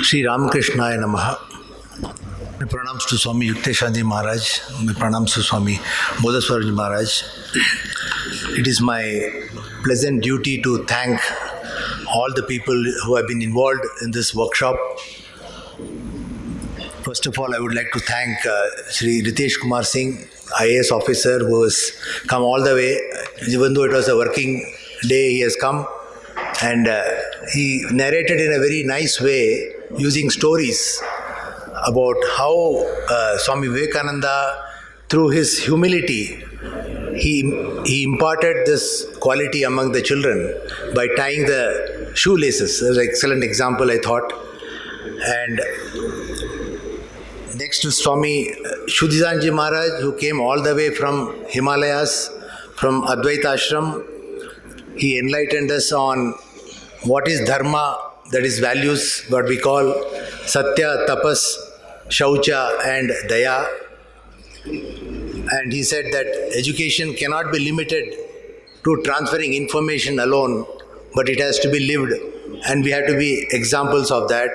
Sri Ramakrishna Namaha. My pranams to Swami Yukteshanji Maharaj. My pranams to Swami Bodhaswaraji Maharaj. It is my pleasant duty to thank all the people who have been involved in this workshop. First of all, I would like to thank Sri Ritesh Kumar Singh, IAS officer, who has come all the way. Even though it was a working day, he has come. And he narrated in a very nice way, using stories about how Swami Vivekananda, through his humility, he imparted this quality among the children by tying the shoelaces. That's an excellent example, I thought. And next to Swami Shuddhisanji Maharaj, who came all the way from Himalayas, from Advaita Ashram. He enlightened us on what is dharma, that is values, what we call satya, tapas, shaucha and daya. And he said that education cannot be limited to transferring information alone, but it has to be lived, and we have to be examples of that.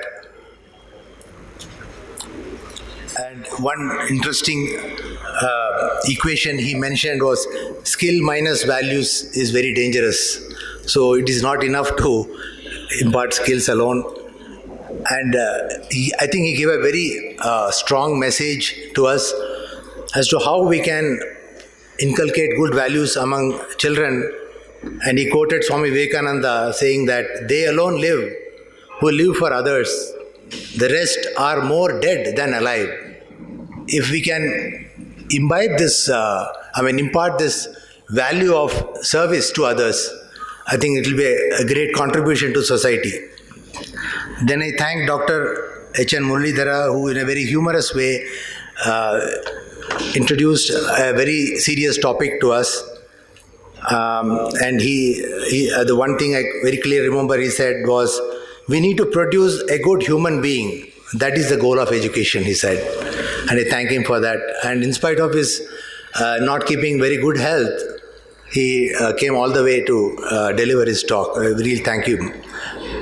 And one interesting equation he mentioned was skill minus values is very dangerous. So it is not enough to impart skills alone. And I think he gave a very strong message to us as to how we can inculcate good values among children. And he quoted Swami Vivekananda saying that they alone live who live for others. The rest are more dead than alive. If we can imbibe this, impart this value of service to others, I think it will be a great contribution to society. Then I thank Dr. H.N. Muralidhara, who in a very humorous way introduced a very serious topic to us. And the one thing I very clearly remember he said was, we need to produce a good human being. That is the goal of education, he said. And I thank him for that. And in spite of his not keeping very good health, he came all the way to deliver his talk. I really thank him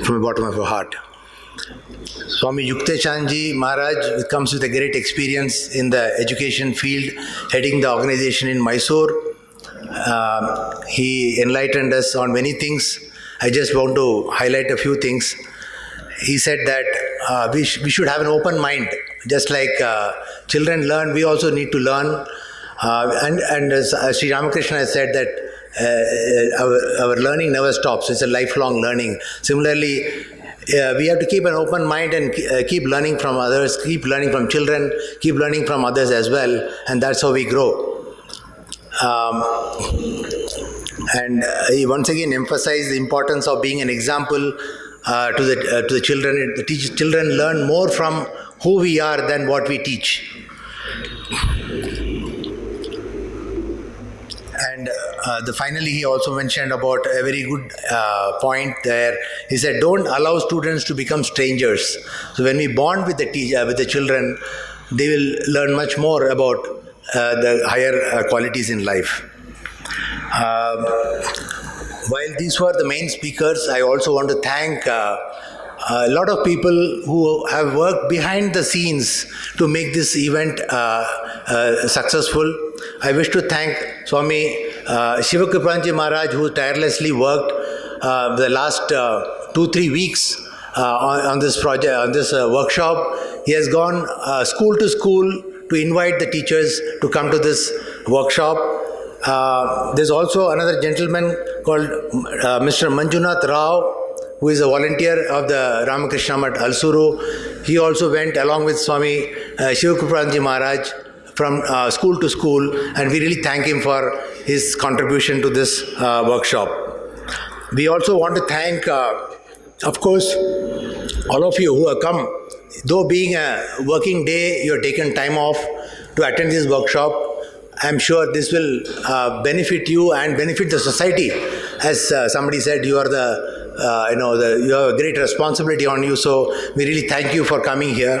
from the bottom of our heart. Swami Yukteshanji Maharaj comes with a great experience in the education field, heading the organization in Mysore. He enlightened us on many things. I just want to highlight a few things. He said that we should have an open mind. Just like children learn, we also need to learn. And as Sri Ramakrishna has said that our learning never stops. It's a lifelong learning. Similarly, we have to keep an open mind and keep learning from others, keep learning from children, keep learning from others as well. And that's how we grow. And he once again emphasized the importance of being an example to the children. The children learn more from who we are than what we teach. And finally, he also mentioned about a very good point there. He said, don't allow students to become strangers. So when we bond with the children, they will learn much more about the higher qualities in life. While these were the main speakers, I also want to thank a lot of people who have worked behind the scenes to make this event successful. I wish to thank Swami Shivakripanji Maharaj, who tirelessly worked the last 2-3 weeks on this project, on this workshop. He has gone school to school to invite the teachers to come to this workshop. There's also another gentleman called Mr. Manjunath Rao, who is a volunteer of the Ramakrishna Mat Halasuru. He also went along with Swami Shivakripanji Maharaj from school to school, and we really thank him for his contribution to this workshop. We also want to thank, of course, all of you who have come. Though being a working day, you have taken time off to attend this workshop. I'm sure this will benefit you and benefit the society. As somebody said, you are you have a great responsibility on you. So we really thank you for coming here.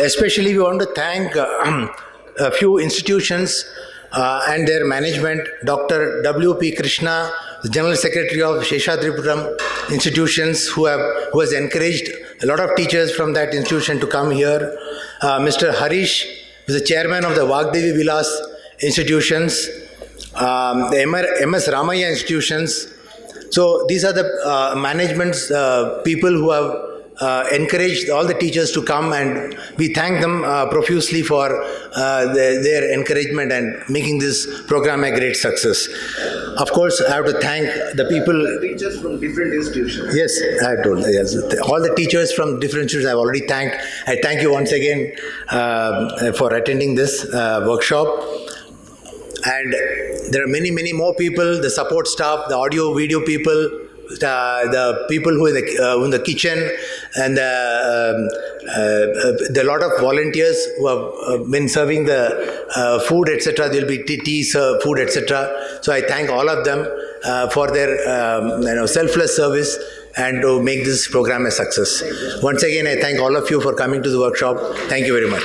Especially, we want to thank a few institutions and their management. Dr. W.P. Krishna the General Secretary of Sheshadripuram institutions who has encouraged a lot of teachers from that institution to come here. Mr. Harish, who is the chairman of the Vagdevi Vilas institutions, the MS Ramaya institutions. So these are the management's people who have encouraged all the teachers to come, and we thank them profusely for their encouragement and making this program a great success. Of course, I have to thank the people. Teachers from different institutions. Yes, I told. Yes, all the teachers from different institutions I have already thanked. I thank you once again for attending this workshop. And there are many, many more people, the support staff, the audio, video people, the people who are in the kitchen, and the lot of volunteers who have been serving the food, etc. There will be tea, food, etc. So I thank all of them for their selfless service and to make this program a success. Once again, I thank all of you for coming to the workshop. Thank you very much.